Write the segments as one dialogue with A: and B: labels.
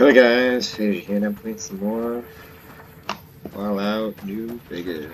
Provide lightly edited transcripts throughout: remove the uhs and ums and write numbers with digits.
A: Hey guys, here's again. I'm playing some more Fallout New Vegas.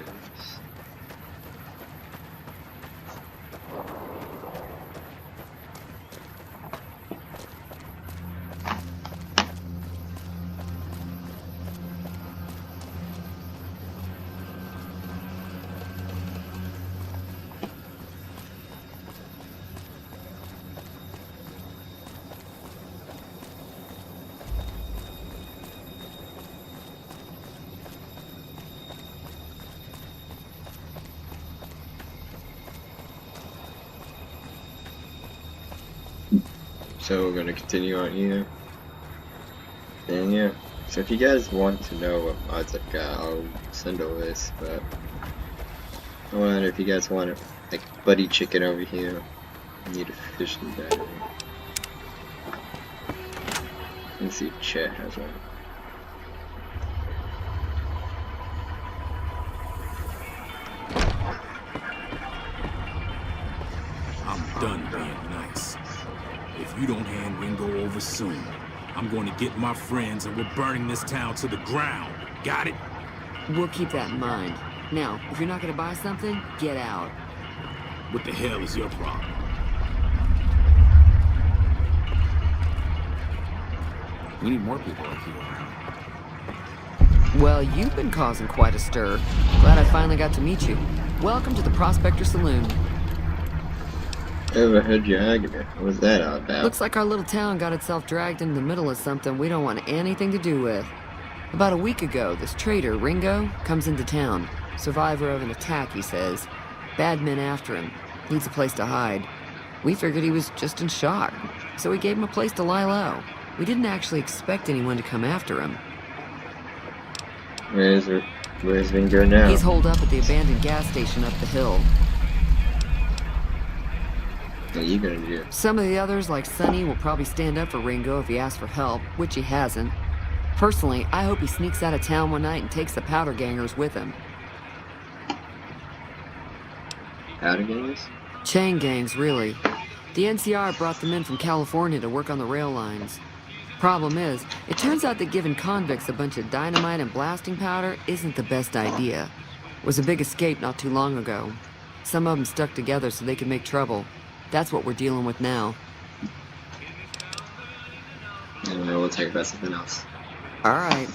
A: So we're gonna continue on here. And yeah, so if you guys want to know what mods I've got, I'll send a list, but I wonder if you guys want it, like Buddy Chicken over here. I need a fishing battery. Let's see if Chet has one.
B: I'm done being nice. If you don't hand Ringo over soon, I'm going to get my friends and we're burning this town to the ground. Got it?
C: We'll keep that in mind. Now, if you're not gonna buy something, get out.
B: What the hell is your problem?
D: We need more people like you.
C: Well, you've been causing quite a stir. Glad I finally got to meet you. Welcome to the Prospector Saloon.
A: Ever heard your argument? What was that all about?
C: Looks like our little town got itself dragged into the middle of something we don't want anything to do with. About a week ago, this traitor, Ringo, comes into town. Survivor of an attack, he says. Bad men after him. Needs a place to hide. We figured he was just in shock, so we gave him a place to lie low. We didn't actually expect anyone to come after him.
A: Where's Ringo now?
C: He's holed up at the abandoned gas station up the hill.
A: What are you gonna do?
C: Some of the others, like Sonny, will probably stand up for Ringo if he asks for help, which he hasn't. Personally, I hope he sneaks out of town one night and takes the powder gangers with him.
A: Powder gangers?
C: Chain gangs, really. The NCR brought them in from California to work on the rail lines. Problem is, it turns out that giving convicts a bunch of dynamite and blasting powder isn't the best idea. It was a big escape not too long ago. Some of them stuck together so they could make trouble. That's what we're dealing with now.
A: I don't know, we'll talk about something else.
C: All right.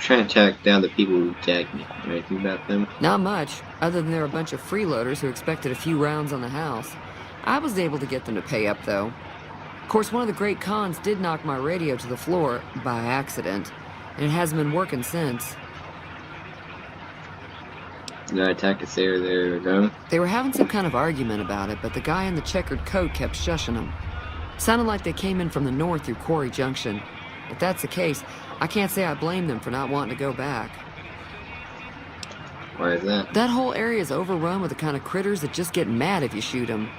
A: Trying to track down the people who attacked me. Anything about them?
C: Not much, other than they're a bunch of freeloaders who expected a few rounds on the house. I was able to get them to pay up, though. Of course, one of the great cons did knock my radio to the floor by accident, and it hasn't been working since.
A: Did I attack a sailor there ago?
C: They were having some kind of argument about it, but the guy in the checkered coat kept shushing them. Sounded like they came in from the north through Quarry Junction. If that's the case, I can't say I blame them for not wanting to go back.
A: Why is that?
C: That whole area is overrun with the kind of critters that just get mad if you shoot them.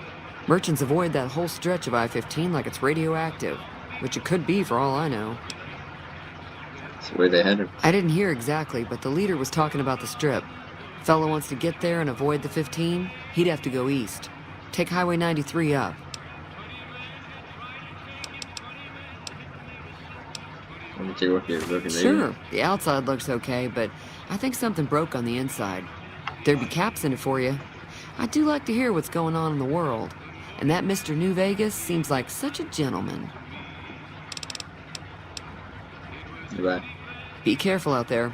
C: Merchants avoid that whole stretch of I-15 like it's radioactive, which it could be for all I know.
A: So where they headed?
C: I didn't hear exactly, but the leader was talking about the strip. Fellow wants to get there and avoid the 15, he'd have to go east. Take Highway 93 up.
A: Let me take a look at it. Looking
C: Sure, the outside looks okay, but I think something broke on the inside. There'd be caps in it for you. I do like to hear what's going on in the world. And that Mr. New Vegas seems like such a gentleman.
A: Goodbye.
C: Be careful out there.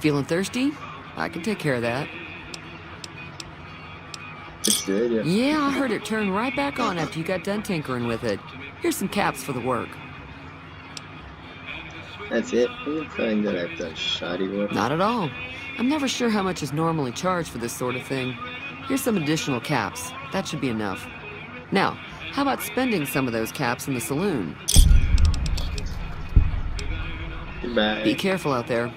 C: Feeling thirsty? I can take care of that.
A: That's good, yeah.
C: Yeah, I heard it turn right back on after you got done tinkering with it. Here's some caps for the work.
A: That's it? You find that I've done shoddy work?
C: Not at all. I'm never sure how much is normally charged for this sort of thing. Here's some additional caps. That should be enough. Now, how about spending some of those caps in the saloon?
A: Goodbye.
C: Be careful out there.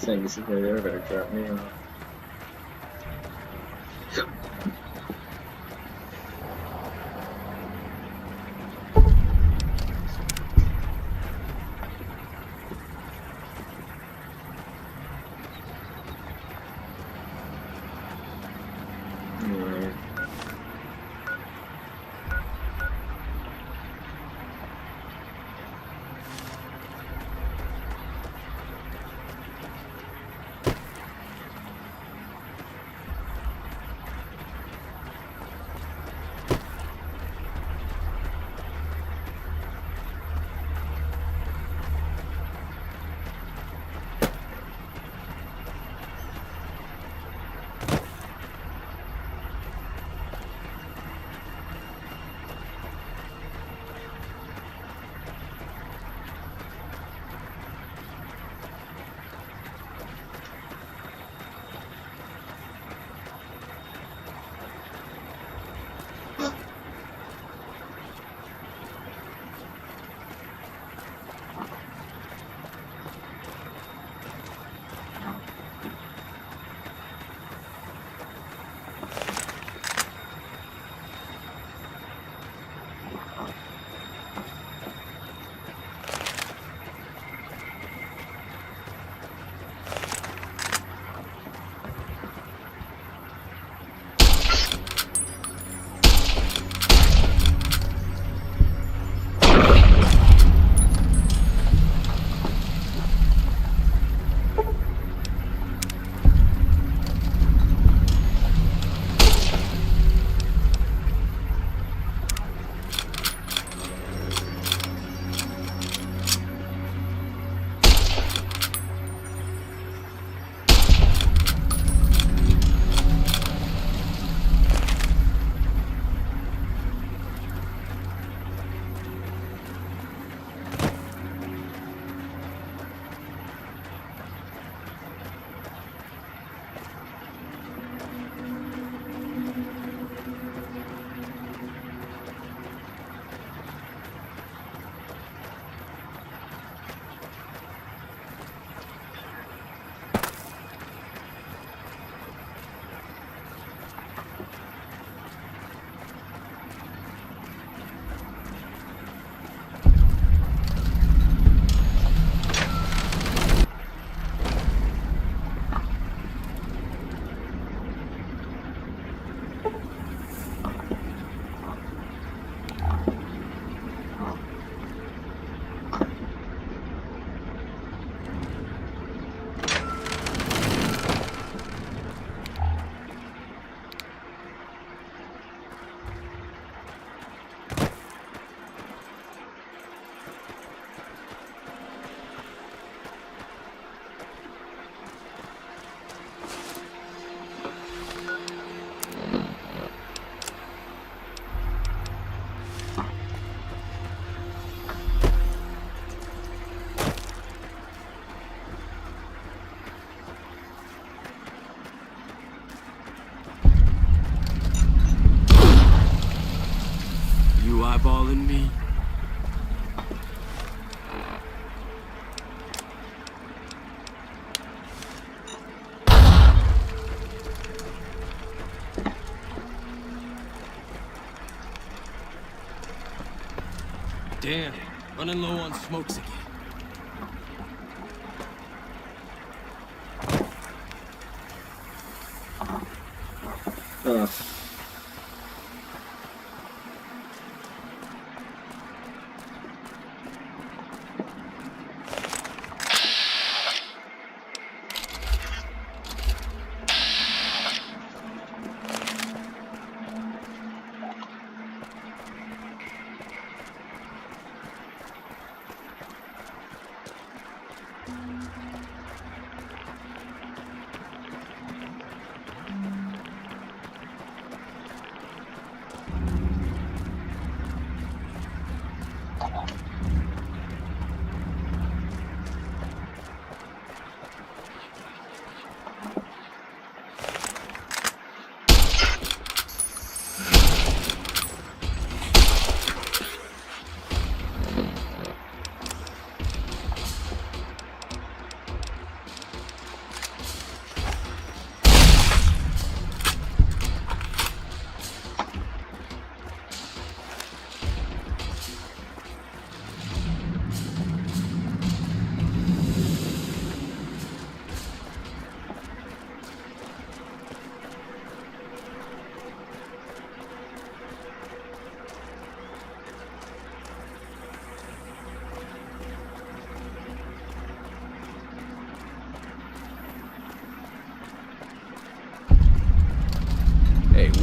A: saying this is where they're gonna drop me off. Alright.
B: You eyeballing me? Damn, running low on smokes again.
A: Oh.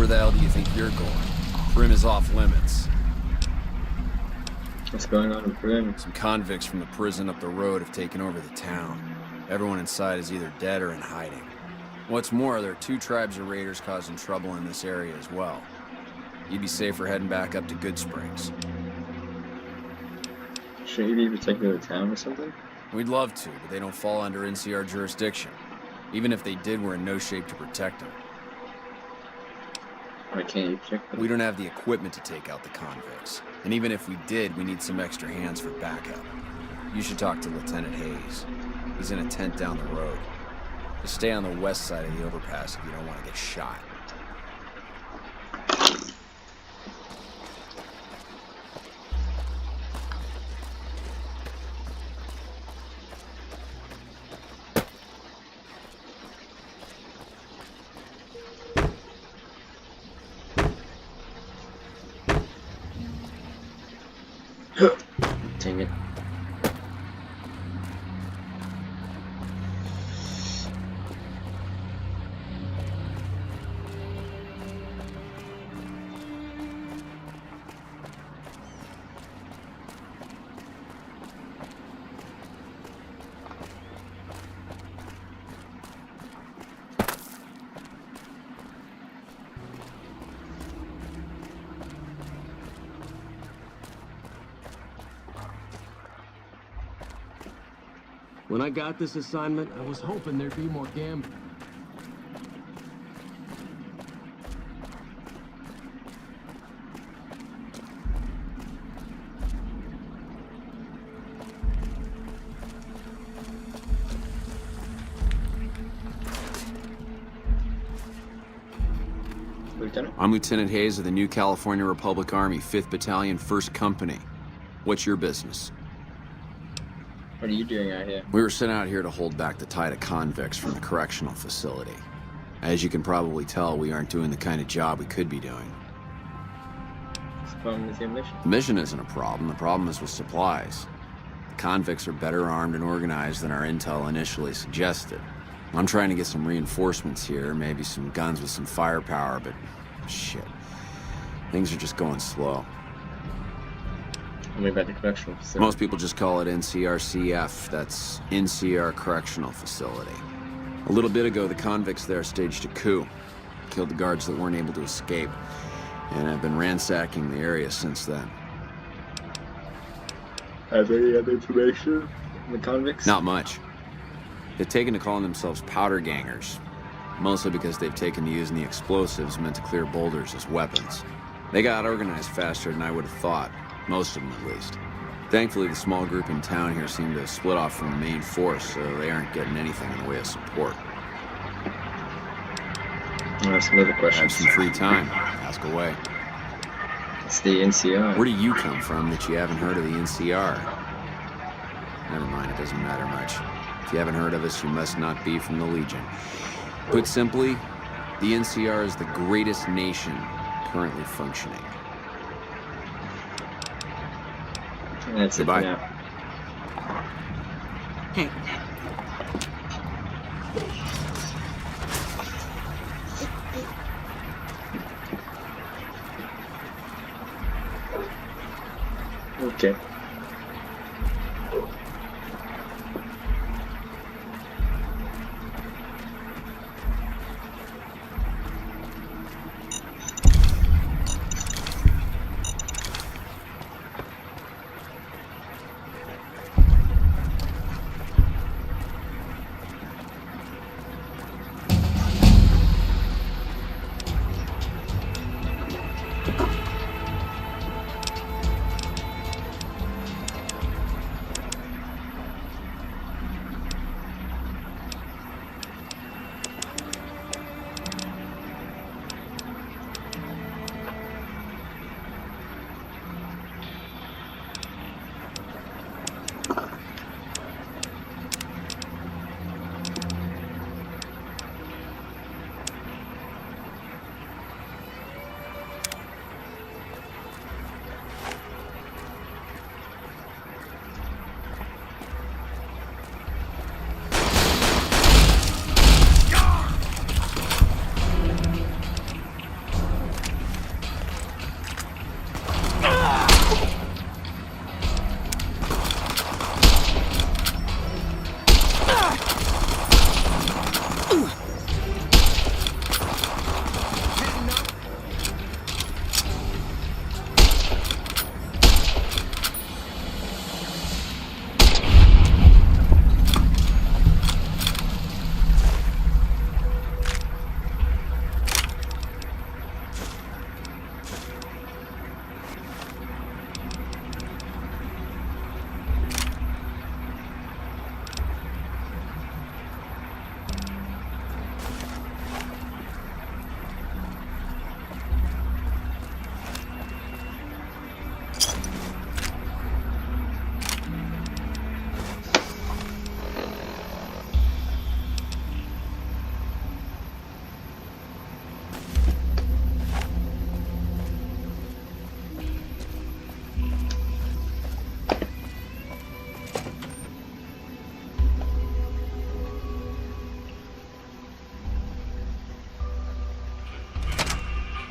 E: Where the hell do you think you're going? Primm is off limits.
A: What's going on in Primm?
E: Some convicts from the prison up the road have taken over the town. Everyone inside is either dead or in hiding. What's more, there are 2 tribes of raiders causing trouble in this area as well. You'd be safer heading back up to Good Springs.
A: Should you be protecting the town or something?
E: We'd love to, but they don't fall under NCR jurisdiction. Even if they did, we're in no shape to protect them.
A: Why can't you protect them?
E: We don't have the equipment to take out the convicts. And even if we did, we need some extra hands for backup. You should talk to Lieutenant Hayes. He's in a tent down the road. Just stay on the west side of the overpass if you don't want to get shot.
A: Dang it.
F: When I got this assignment, I was hoping there'd be more gambling.
A: Lieutenant?
E: I'm Lieutenant Hayes of the New California Republic Army, 5th Battalion, 1st Company. What's your business?
A: What are you doing out here?
E: We were sent out here to hold back the tide of convicts from the correctional facility. As you can probably tell, we aren't doing the kind of job we could be doing.
A: What's the problem with your mission?
E: The mission isn't a problem. The problem is with supplies. The convicts are better armed and organized than our intel initially suggested. I'm trying to get some reinforcements here, maybe some guns with some firepower, but shit. Things are just going slow.
A: Tell me about the correctional facility.
E: Most people just call it NCRCF. That's NCR Correctional Facility. A little bit ago, the convicts there staged a coup. Killed the guards that weren't able to escape. And I've been ransacking the area since then.
A: Have any other information on the convicts?
E: Not much. They've taken to calling themselves powder gangers. Mostly because they've taken to using the explosives meant to clear boulders as weapons. They got organized faster than I would have thought. Most of them, at least. Thankfully, the small group in town here seem to have split off from the main force, so they aren't getting anything in the way of support.
A: That's another question.
E: Have some free time. Ask away.
A: It's the NCR.
E: Where do you come from that you haven't heard of the NCR? Never mind, it doesn't matter much. If you haven't heard of us, you must not be from the Legion. Put simply, the NCR is the greatest nation currently functioning.
A: That's
E: Goodbye.
A: it for now.
C: Hey,
A: Okay.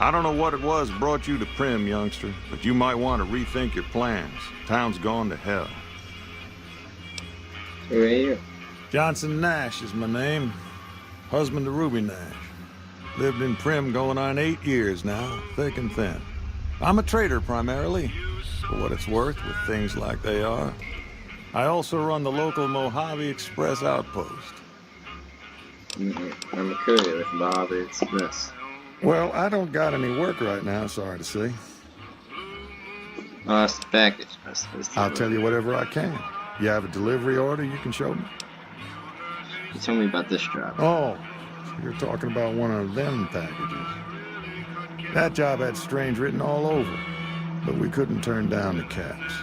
G: I don't know what it was that brought you to Primm, youngster, but you might want to rethink your plans. Town's gone to hell.
A: Who are you?
G: Johnson Nash is my name. Husband to Ruby Nash. Lived in Primm going on 8 years now, thick and thin. I'm a trader primarily, for what it's worth with things like they are. I also run the local Mojave Express outpost.
A: I'm a courier with Mojave Express.
G: Well, I don't got any work right now, sorry to say.
A: Oh, that's the package. I suppose.
G: I'll tell you whatever I can. You have a delivery order you can show me?
A: You told me about this job.
G: Oh, so you're talking about one of them packages. That job had strange written all over, but we couldn't turn down the caps.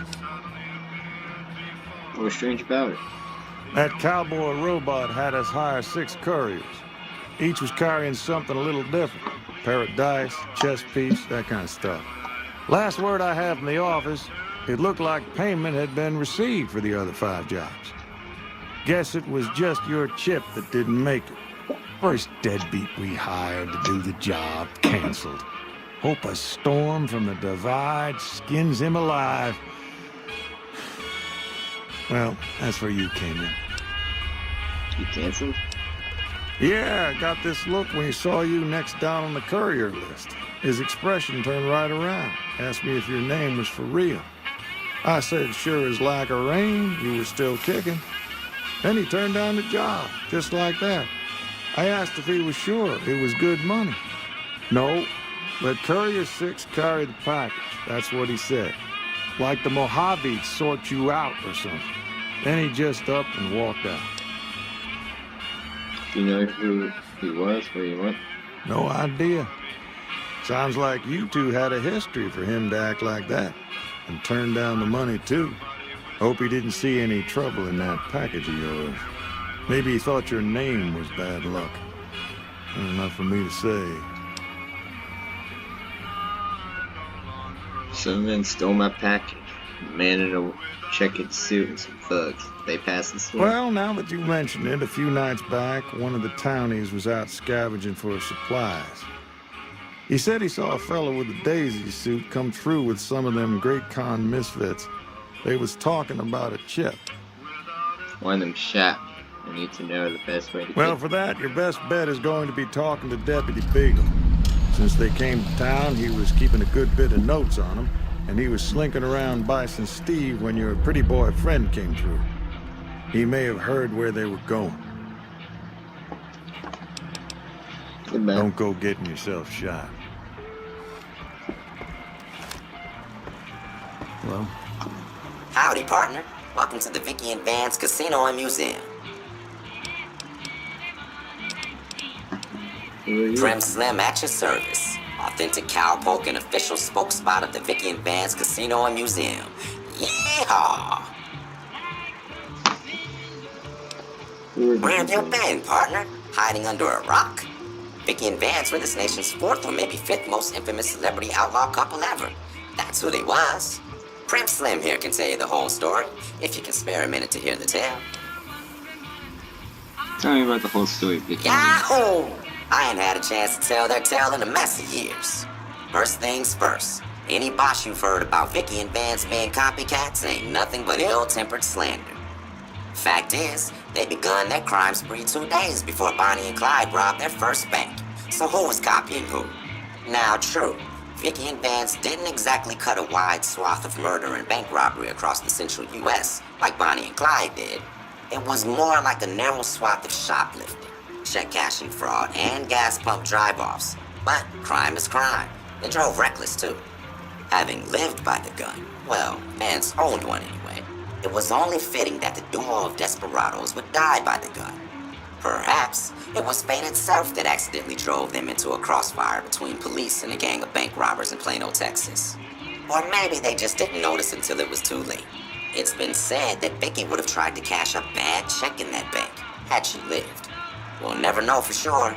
A: What was strange about it?
G: That cowboy robot had us hire 6 couriers. Each was carrying something a little different. Pair of dice, chess piece, that kind of stuff. Last word I have from the office, it looked like payment had been received for the other 5 jobs. Guess it was just your chip that didn't make it. First deadbeat we hired to do the job canceled. Hope a storm from the divide skins him alive. Well, that's where you came in.
A: You canceled?
G: Yeah, I got this look when he saw you next down on the courier list. His expression turned right around. Asked me if your name was for real. I said, sure as like a rain, you were still kicking. Then he turned down the job, just like that. I asked if he was sure it was good money. No, let Courier 6 carry the package. That's what he said. Like the Mojave'd sort you out or something. Then he just up and walked out.
A: Do you know who he was, where he went?
G: No idea. Sounds like you two had a history for him to act like that. And turn down the money, too. Hope he didn't see any trouble in that package of yours. Maybe he thought your name was bad luck. Enough for me to say.
A: Some men stole my package. A man in a checkered suit and some thugs. They passed this way.
G: Well, now that you mention it, a few nights back, one of the townies was out scavenging for supplies. He said he saw a fellow with a daisy suit come through with some of them Great Con misfits. They was talking about a chip.
A: One of them shot me. I need to know the best way to
G: Well,
A: get...
G: for that, your best bet is going to be talking to Deputy Beagle. Since they came to town, he was keeping a good bit of notes on him, and he was slinking around Bison Steve when your pretty boy friend came through. He may have heard where they were going.
A: Goodbye.
G: Don't go getting yourself shot.
D: Hello?
H: Howdy, partner. Welcome to the Vicky and Vance Casino and Museum.
A: Who are you?
H: Primm Slim at your service. Authentic cowpoke and official spokesspot of the Vicky and Vance Casino and Museum. Yeehaw!
A: Who are
H: Where have you
A: you?
H: been, partner? Hiding under a rock? Vicky and Vance were this nation's 4th or maybe 5th most infamous celebrity outlaw couple ever. That's who they was. Primm Slim here can tell you the whole story, if you can spare a minute to hear the tale.
A: Tell me about the whole story, Vicky.
H: Yahoo! I ain't had a chance to tell their tale in a mess of years. First things first, any bosh you've heard about Vicky and Vance being copycats ain't nothing but ill-tempered slander. Fact is, they begun their crime spree 2 days before Bonnie and Clyde robbed their first bank. So who was copying who? Now, true, Vicky and Vance didn't exactly cut a wide swath of murder and bank robbery across the central U.S. like Bonnie and Clyde did. It was more like a narrow swath of shoplifting, check cashing fraud, and gas pump drive-offs. But crime is crime. They drove reckless, too. Having lived by the gun, well, Vance owned one anyway, it was only fitting that the duo of desperados would die by the gun. Perhaps it was fate itself that accidentally drove them into a crossfire between police and a gang of bank robbers in Plano, Texas. Or maybe they just didn't notice until it was too late. It's been said that Vicky would have tried to cash a bad check in that bank, had she lived. We'll never know for sure.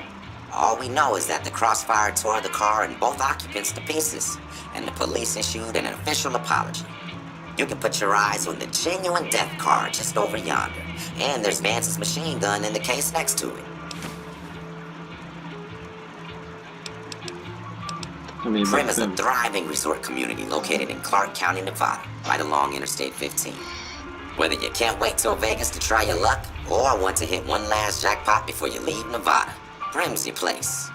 H: All we know is that the crossfire tore the car and both occupants to pieces, and the police issued an official apology. You can put your eyes on the genuine death car just over yonder, and there's Vance's machine gun in the case next to it.
A: Tell me about
H: Primm is a
A: Primm.
H: thriving resort community located in Clark County, Nevada, right along Interstate 15. Whether you can't wait till Vegas to try your luck or want to hit one last jackpot before you leave Nevada, Primm's your place.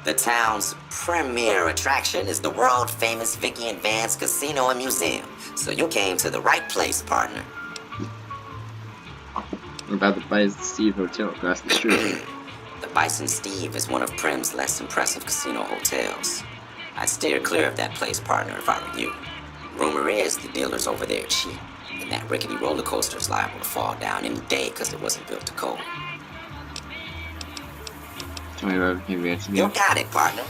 H: The town's premier attraction is the world-famous Vicky and Vance Casino and Museum, so you came to the right place, partner.
A: What about the Bison Steve Hotel across the street?
H: The Bison Steve is one of Primm's less impressive casino hotels. I'd steer clear of that place, partner, if I were you. Rumor is the dealers over there cheat, and that rickety roller coaster's liable to fall down any day because it wasn't built to code.
A: Tell me about Vicky Vance
H: You
A: again.
H: got it, partner.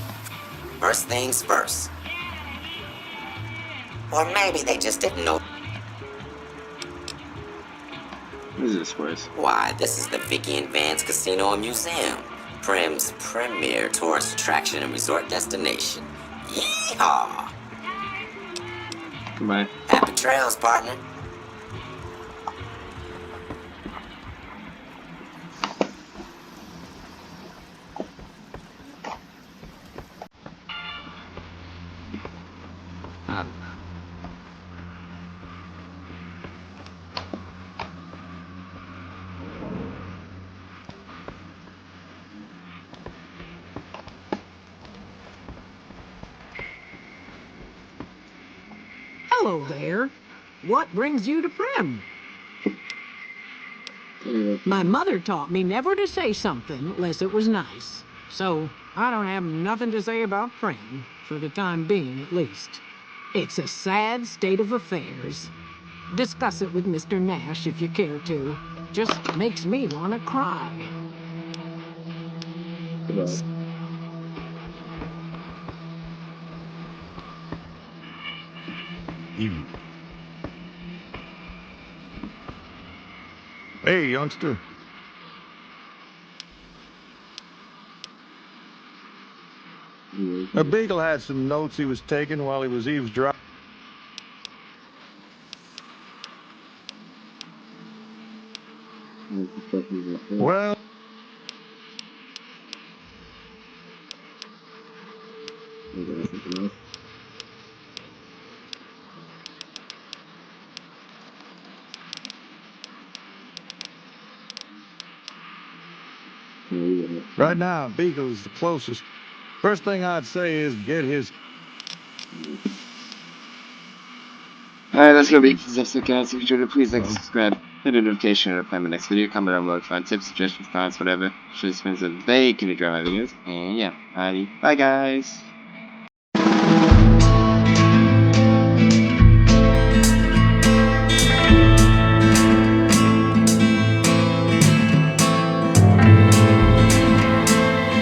H: First things first. Or maybe they just didn't know.
A: What is this place?
H: Why, this is the Vicky and Vance Casino and Museum, Primm's premier tourist attraction and resort destination. Yeehaw!
A: Goodbye.
H: Happy trails, partner.
F: Hello there. What brings you to Primm? My mother taught me never to say something unless it was nice. So I don't have nothing to say about Primm, for the time being at least. It's a sad state of affairs. Discuss it with Mr. Nash if you care to. Just makes me want to cry.
A: Goodbye.
G: Hey, youngster. A Beagle had some notes he was taking while he was eavesdropping. Well,
A: Something else?
G: right now, Beagle is the closest. First thing I'd say is get his...
A: Alright, that's gonna be it for this episode, guys. If you enjoyed it, please like and subscribe. Hit the notification to play my next video. Comment down below for tips, suggestions, comments, whatever. Should spend some bacon to draw my videos. And yeah, alrighty. Bye, guys.